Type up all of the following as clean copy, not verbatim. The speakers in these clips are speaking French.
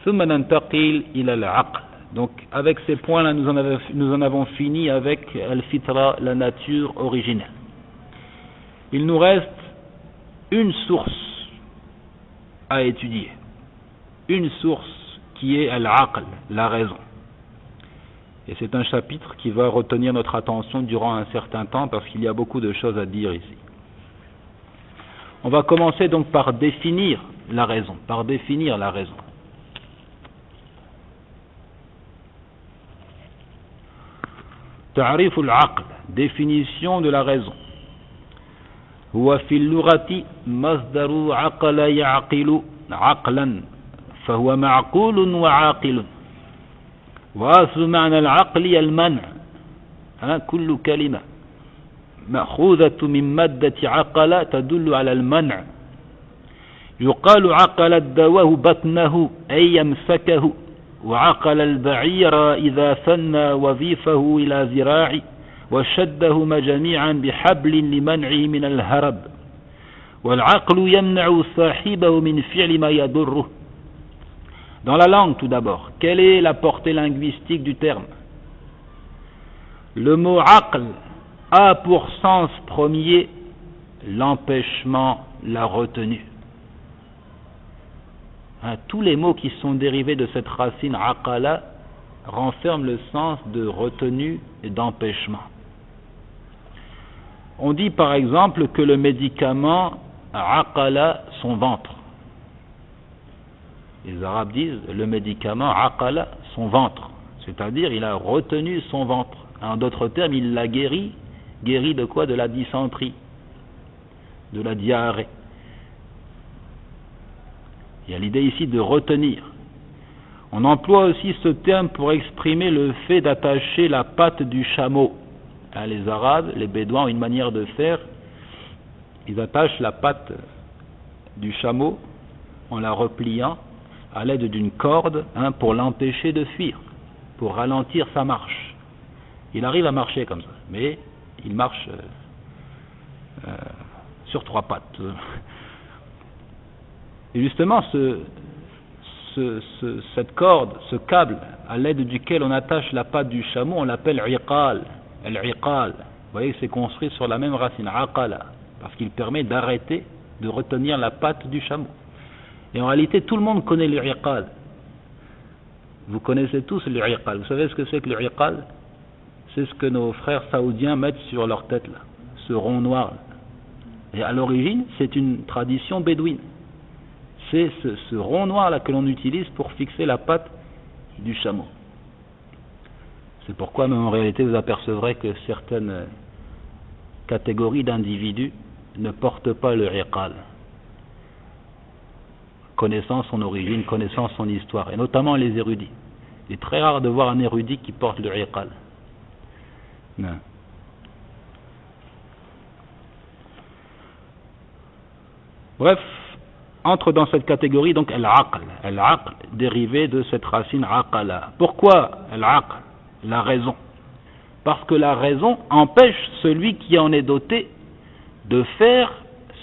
ثم ننتقل إلى العقل. Donc avec ces points-là, nous en avons fini avec al-fitra, la nature originelle. Il nous reste une source à étudier. Une source qui est al-aql, la raison. Et c'est un chapitre qui va retenir notre attention durant un certain temps parce qu'il y a beaucoup de choses à dire ici. On va commencer donc par définir la raison. تعريف العقل, définition de la raison. هو في اللغة مصدر عقل يعقل عقلا فهو معقول وعاقل. وأصل معنى العقل المنع. كل كلمة مأخوذة من مادة عقل تدل على المنع. يقال عقل الدواه بطنه أي يمسكه. وعقل البعير إذا ثنى وظيفه إلى ذراع وشدهما جميعا بحبل لمنعه من الهرب. والعقل يمنع صاحبه من فعل ما يضره. Dans la langue tout d'abord, quelle est la portée linguistique du terme? Le mot aql a pour sens premier l'empêchement, la retenue. Tous les mots qui sont dérivés de cette racine aqala renferment le sens de retenue et d'empêchement. On dit par exemple que le médicament aqala son ventre. Les Arabes disent le médicament aqala son ventre, c'est-à-dire il a retenu son ventre. En d'autres termes, il l'a guéri. Guéri de quoi? De la dysenterie, de la diarrhée. Il y a l'idée ici de retenir. On emploie aussi ce terme pour exprimer le fait d'attacher la patte du chameau. Les Arabes, les Bédouins ont une manière de faire. Ils attachent la patte du chameau en la repliant à l'aide d'une corde pour l'empêcher de fuir, pour ralentir sa marche. Il arrive à marcher comme ça, mais il marche sur trois pattes. Et justement, cette corde, ce câble, à l'aide duquel on attache la patte du chameau, on l'appelle iqal. Al-iqal. Vous voyez que c'est construit sur la même racine, aqala, parce qu'il permet d'arrêter, de retenir la patte du chameau. Et en réalité, tout le monde connaît le iqal. Vous connaissez tous le iqal. Vous savez ce que c'est que le iqal? C'est ce que nos frères saoudiens mettent sur leur tête, là, ce rond noir. Et à l'origine, c'est une tradition bédouine. C'est ce rond noir là que l'on utilise pour fixer la patte du chameau. C'est pourquoi même en réalité vous apercevrez que certaines catégories d'individus ne portent pas le iqal, connaissant son origine, connaissant son histoire, et notamment les érudits. Il est très rare de voir un érudit qui porte le iqal. Non. Bref, entre dans cette catégorie donc al-aql dérivé de cette racine aqala. Pourquoi al-aql? La raison. Parce que la raison empêche celui qui en est doté de faire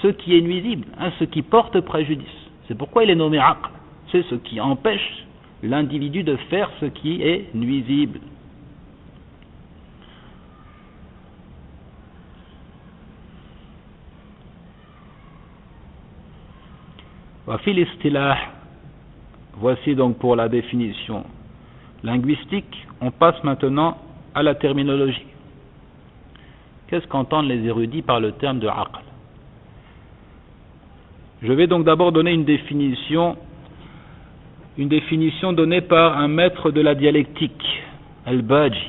ce qui est nuisible, ce qui porte préjudice. C'est pourquoi il est nommé aql. C'est ce qui empêche l'individu de faire ce qui est nuisible. Voici donc pour la définition linguistique. On passe maintenant à la terminologie. Qu'est-ce qu'entendent les érudits par le terme de aql? Je vais donc d'abord donner une définition donnée par un maître de la dialectique, al-Baji.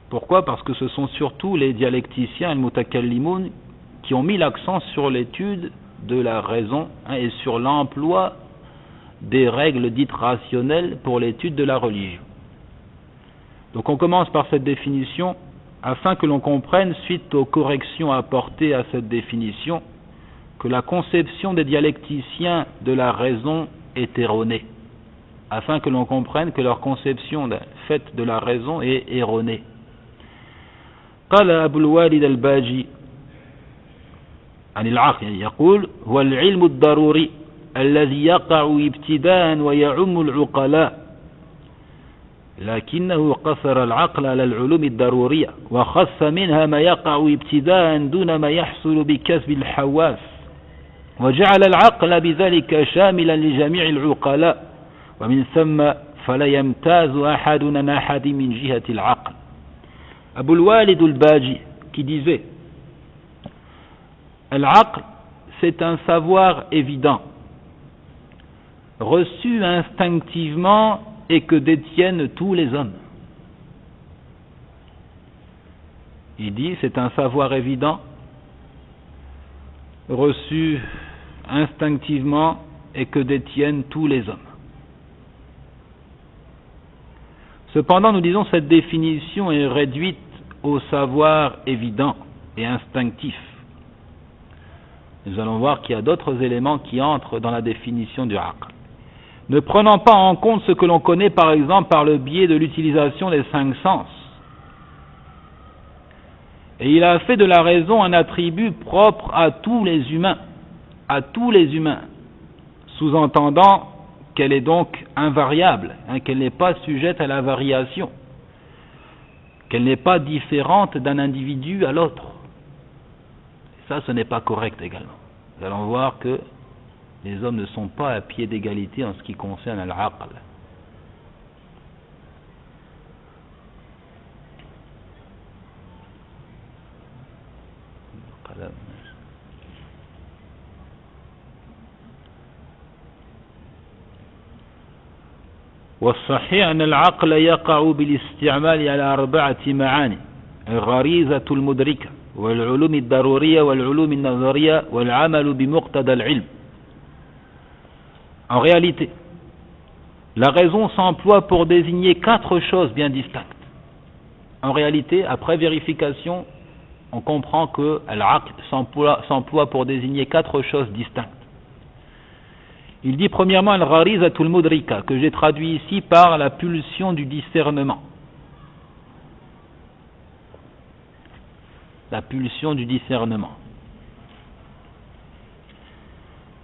Pourquoi? Parce que ce sont surtout les dialecticiens, al-mutakallimun, qui ont mis l'accent sur l'étude de la raison et sur l'emploi des règles dites rationnelles pour l'étude de la religion. Donc on commence par cette définition afin que l'on comprenne, suite aux corrections apportées à cette définition, que la conception des dialecticiens de la raison est erronée, afin que l'on comprenne que leur conception faite de la raison est erronée. قال أبو الوالد الباجي عن العقل يقول هو العلم الضروري الذي يقع ابتداء ويعم العقلاء لكنه قصر العقل على العلوم الضرورية وخص منها ما يقع ابتداء دون ما يحصل بكسب الحواس وجعل العقل بذلك شاملا لجميع العقلاء ومن ثم فلا يمتاز أحد عن أحد من جهة العقل. Abu al-Walid al-Baji qui disait Al-Aql c'est un savoir évident reçu instinctivement et que détiennent tous les hommes. Il dit c'est un savoir évident reçu instinctivement et que détiennent tous les hommes. Cependant, nous disons cette définition est réduite au savoir évident et instinctif. Nous allons voir qu'il y a d'autres éléments qui entrent dans la définition du aql. Ne prenant pas en compte ce que l'on connaît par exemple par le biais de l'utilisation des 5 sens. Et il a fait de la raison un attribut propre à tous les humains, sous-entendant qu'elle est donc invariable, qu'elle n'est pas sujette à la variation, qu'elle n'est pas différente d'un individu à l'autre. Ça, ce n'est pas correct également. Nous allons voir que les hommes ne sont pas à pied d'égalité en ce qui concerne l'aql. والصحيح أن العقل يقع بالاستعمال على 4 معاني الغريزة المدركة والعلوم الضرورية والعلوم النظرية والعمل بمقتضى العلم. En réalité, la raison s'emploie pour désigner 4 choses bien distinctes. En réalité, après vérification, on comprend que l'aql s'emploie pour désigner 4 choses distinctes. Il dit premièrement al-gharizatul mudrika, que j'ai traduit ici par la pulsion du discernement. La pulsion du discernement.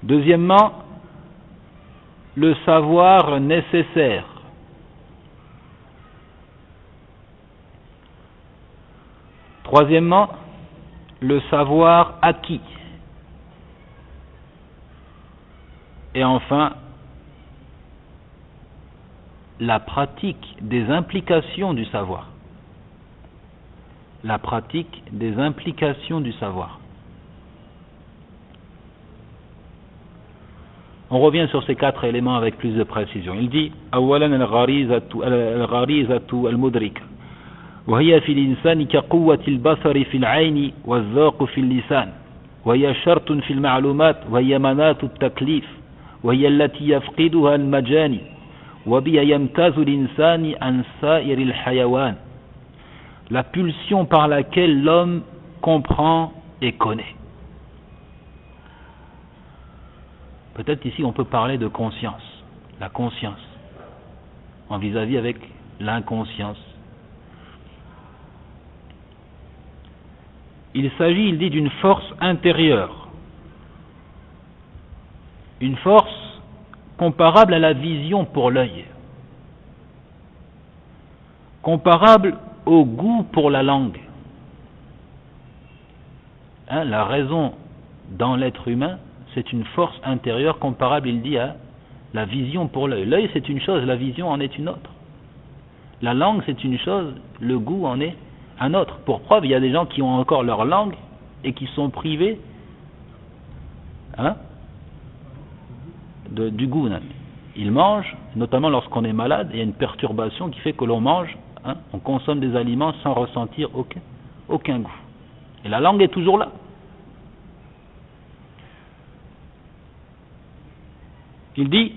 Deuxièmement, le savoir nécessaire. Troisièmement, le savoir acquis. Et enfin, la pratique des implications du savoir. La pratique des implications du savoir. On revient sur ces 4 éléments avec plus de précision. Il dit أولا الغريزة المدركة وهي في الإنسان كقوة البصر في العين والذوق في اللسان وهي شرط في المعلومات وهي مناط التكليف وهي التي يفقدها المجاني وبها يمتاز الإنسان عن سائر الحيوان. La pulsion par laquelle l'homme comprend et connaît. Peut-être ici on peut parler de conscience, la conscience, en vis-à-vis avec l'inconscience. Il s'agit, il dit, d'une force intérieure, une force comparable à la vision pour l'œil, comparable au goût pour la langue. La raison dans l'être humain, c'est une force intérieure comparable, il dit, à la vision pour l'œil. L'œil c'est une chose, la vision en est une autre. La langue c'est une chose, le goût en est un autre. Pour preuve, il y a des gens qui ont encore leur langue et qui sont privés du goût. Ils mangent, notamment lorsqu'on est malade, il y a une perturbation qui fait que l'on mange, on consomme des aliments sans ressentir aucun goût. Et la langue est toujours là. Il dit,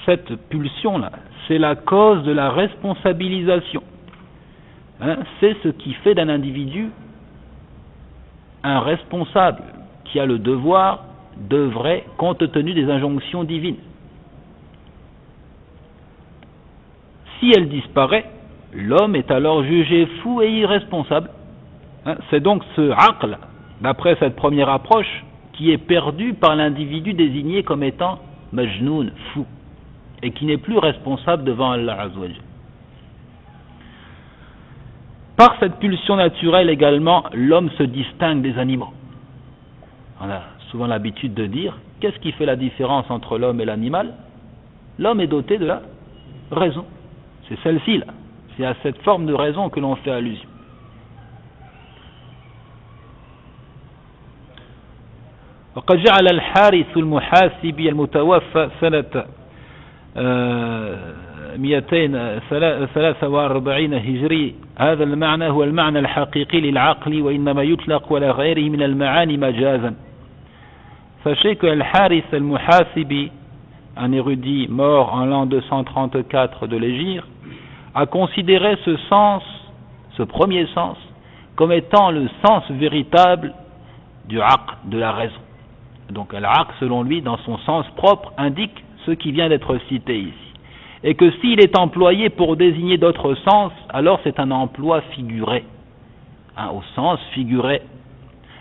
cette pulsion-là, c'est la cause de la responsabilisation. C'est ce qui fait d'un individu un responsable qui a le devoir d'œuvrer compte tenu des injonctions divines. Si elle disparaît, l'homme est alors jugé fou et irresponsable. C'est donc ce aql, d'après cette première approche, qui est perdu par l'individu désigné comme étant majnoun, fou, et qui n'est plus responsable devant Allah Azza wa Jalla. Par cette pulsion naturelle également, l'homme se distingue des animaux. On a souvent l'habitude de dire, qu'est-ce qui fait la différence entre l'homme et l'animal? L'homme est doté de la raison. C'est celle-ci là. C'est à cette forme de raison que l'on fait allusion. وقد جعل الحارث المحاسبي المتوفى سنة 243 هجري هذا المعنى هو المعنى الحقيقي للعقل وإنما يطلق ولا غيره من المعاني مجازا. Sachez que Al-Harith al-Muhasibi, un érudit mort en l'an 234 de l'Hégire, a considéré ce sens, ce premier sens, comme étant le sens véritable du aql, de la raison. Donc al-aql, selon lui, dans son sens propre, indique ce qui vient d'être cité ici. Et que s'il est employé pour désigner d'autres sens, alors c'est un emploi figuré, au sens figuré.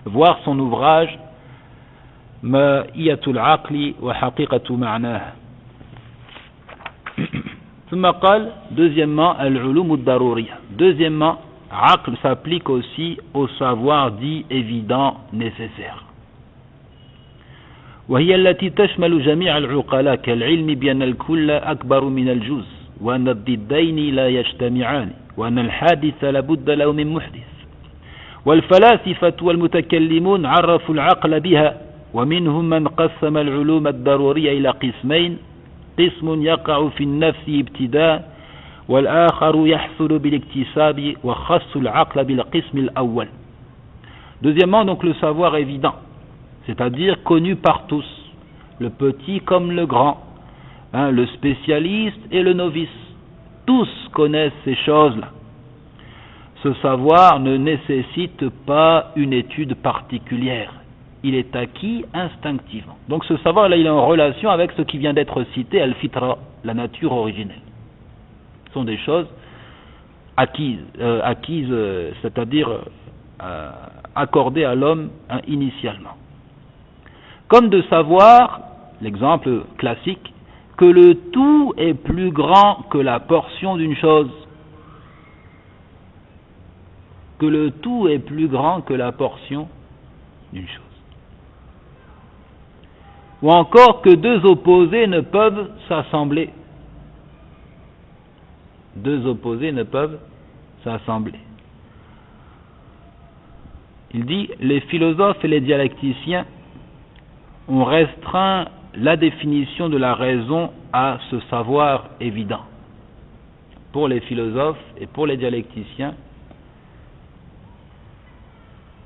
Voir son ouvrage Ma'iyatul Aqli wa Haqiqatu Ma'naha. ثم قال, deuxièmement, al-ulum ad-daruriyya. Deuxièmement, aql s'applique aussi au savoir dit évident, nécessaire. وهي التي تشمل جميع العقلاء كالعلم بأن الكل أكبر من الجزء وأن الضدين لا يجتمعان وأن الحادث لابد له من محدث. والفلاسفة والمتكلمون عرفوا العقل بها ومنهم من قسم العلوم الضرورية إلى قسمين قسم يقع في النفس ابتداء والآخر يحصل بالاكتساب وخص العقل بالقسم الأول. Deuxièmement, donc le savoir évident, c'est-à-dire connu par tous, le petit comme le grand, le spécialiste et le novice. Tous connaissent ces choses-là. Ce savoir ne nécessite pas une étude particulière. Il est acquis instinctivement. Donc ce savoir-là, il est en relation avec ce qui vient d'être cité, al-fitra, la nature originelle. Ce sont des choses acquises, c'est-à-dire accordées à l'homme initialement. Comme de savoir, l'exemple classique, que le tout est plus grand que la portion d'une chose. Que le tout est plus grand que la portion d'une chose. Ou encore que deux opposés ne peuvent s'assembler. Deux opposés ne peuvent s'assembler. Il dit, les philosophes et les dialecticiens ont restreint la définition de la raison à ce savoir évident. Pour les philosophes et pour les dialecticiens,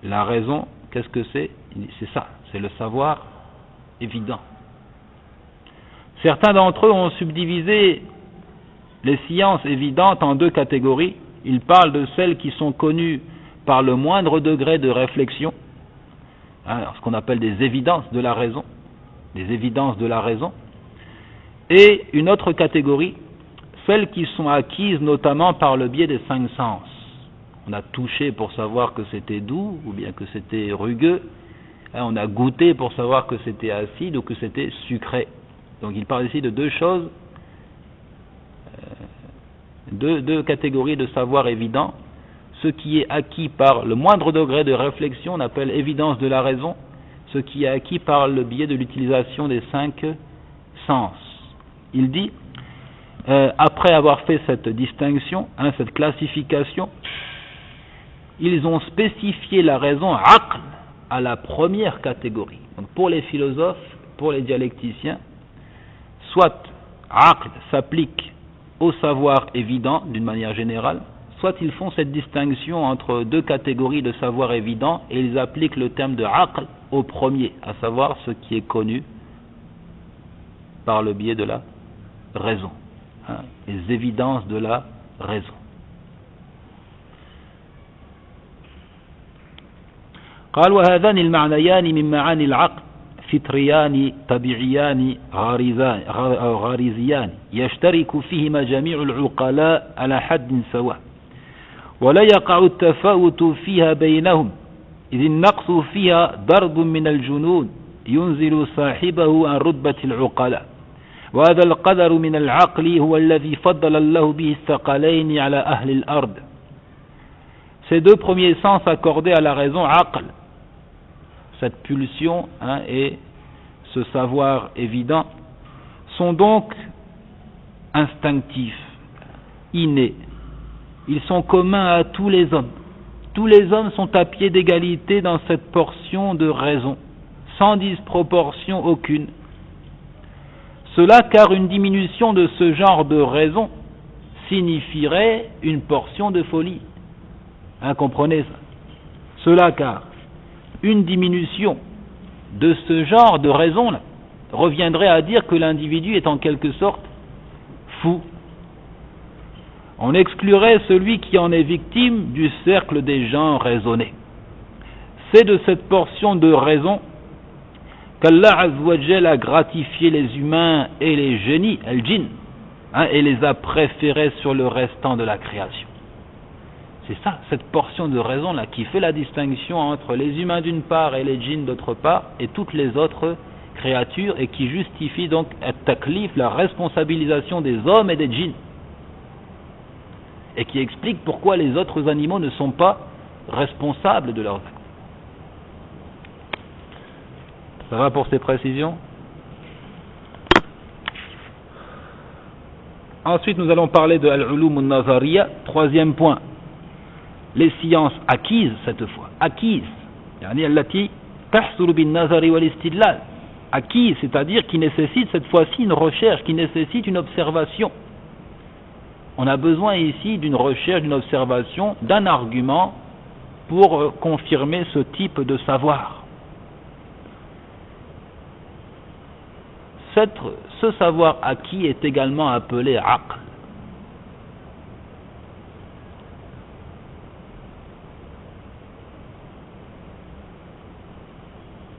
la raison, qu'est-ce que c'est? C'est ça, c'est le savoir évident. Certains d'entre eux ont subdivisé les sciences évidentes en deux catégories. Ils parlent de celles qui sont connues par le moindre degré de réflexion, ce qu'on appelle des évidences de la raison, et une autre catégorie, celles qui sont acquises notamment par le biais des cinq sens. On a touché pour savoir que c'était doux ou bien que c'était rugueux, on a goûté pour savoir que c'était acide ou que c'était sucré. Donc il parle ici de deux choses, deux catégories de savoir évident. Ce qui est acquis par le moindre degré de réflexion, on appelle évidence de la raison. Ce qui est acquis par le biais de l'utilisation des cinq sens. Il dit, après avoir fait cette distinction, cette classification, ils ont spécifié la raison aql à la première catégorie. Donc pour les philosophes, pour les dialecticiens, soit aql s'applique au savoir évident d'une manière générale, soit ils font cette distinction entre deux catégories de savoir évident et ils appliquent le terme de aql au premier, à savoir ce qui est connu par le biais de la raison, les évidences de la raison. قال وهذان المعنيان من معاني العقل فطريان طبيعيان غارزيان يشترك فيهما جميع العقلاء على حد سواء ولا يقع التفاوت فيها بينهم إذ النقص فيها ضرب من الجنون ينزل صاحبه عن رتبة العقلاء وهذا القدر من العقل هو الذي فضل الله به الثقلين على أهل الأرض. Ces deux premiers sens accordés à la raison, aql, cette pulsion et ce savoir évident, sont donc instinctifs, innés. Ils sont communs à tous les hommes. Tous les hommes sont à pied d'égalité dans cette portion de raison, sans disproportion aucune. Cela car une diminution de ce genre de raison signifierait une portion de folie. Comprenez ça? Cela car une diminution de ce genre de raison-là reviendrait à dire que l'individu est en quelque sorte fou. On exclurait celui qui en est victime du cercle des gens raisonnés. C'est de cette portion de raison qu'Allah Azzawajal a gratifié les humains et les génies, el djinn, et les a préférés sur le restant de la création. C'est ça, cette portion de raison là qui fait la distinction entre les humains d'une part et les djinns d'autre part et toutes les autres créatures et qui justifie donc at-taklif, la responsabilisation des hommes et des djinns et qui explique pourquoi les autres animaux ne sont pas responsables de leurs actes. Ça va pour ces précisions? Ensuite nous allons parler de al-ulum al-nazariya, troisième point. Les sciences acquises cette fois, acquises, يعني التي تحصل بالنظر والاستدلال, acquises, c'est-à-dire qui nécessitent cette fois-ci une recherche, qui nécessite une observation. On a besoin ici d'une recherche, d'une observation, d'un argument pour confirmer ce type de savoir. Ce savoir acquis est également appelé aql.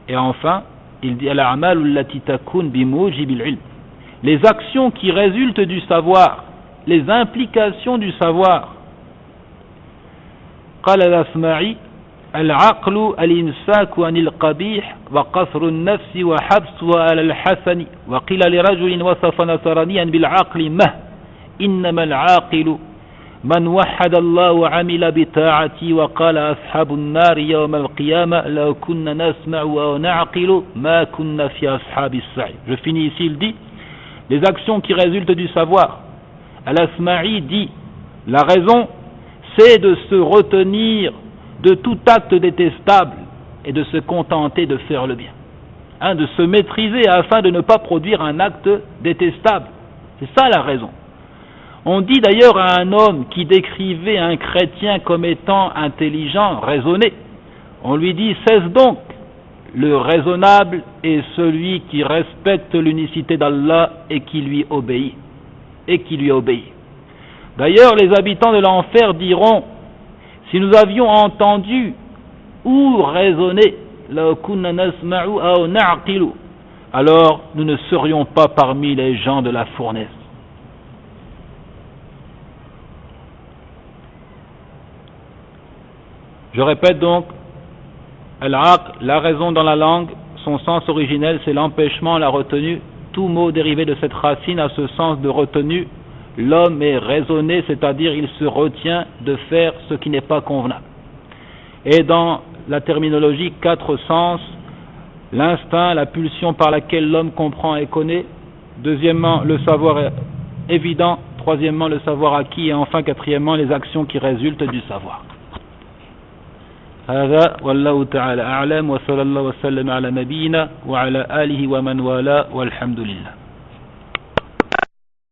Et enfin, il dit les actions qui résultent du savoir, les implications du savoir. قال الأسماعي العقل الإمساك عن القبيح وقصر النفس وحبسها على الحسن وقيل لرجل وصف نصرانيا بالعقل مه إنما العاقل من وحد الله وعمل بطاعتي وقال أصحاب النار يوم القيامة لو كنا نسمع أو نعقل ما كنا في أصحاب السعير. Je finis ici, il dit les actions qui résultent du savoir. Al-Asma'i dit la raison c'est de se retenir de tout acte détestable et de se contenter de faire le bien, de se maîtriser afin de ne pas produire un acte détestable. C'est ça la raison. On dit d'ailleurs à un homme qui décrivait un chrétien comme étant intelligent, raisonné, on lui dit cesse donc, le raisonnable est celui qui respecte l'unicité d'Allah et qui lui obéit. D'ailleurs les habitants de l'enfer diront si nous avions entendu ou raisonné alors nous ne serions pas parmi les gens de la fournaise. Je répète donc, al-aql, la raison dans la langue, son sens originel c'est l'empêchement, la retenue. Tout mot dérivé de cette racine a ce sens de retenue. L'homme est raisonné, c'est-à-dire il se retient de faire ce qui n'est pas convenable. Et dans la terminologie, 4 sens, l'instinct, la pulsion par laquelle l'homme comprend et connaît. Deuxièmement, le savoir évident. Troisièmement, le savoir acquis. Et enfin, quatrièmement, les actions qui résultent du savoir. هذا والله تعالى أعلم وصلى الله وسلم على نبينا وعلى آله ومن والاه والحمد لله.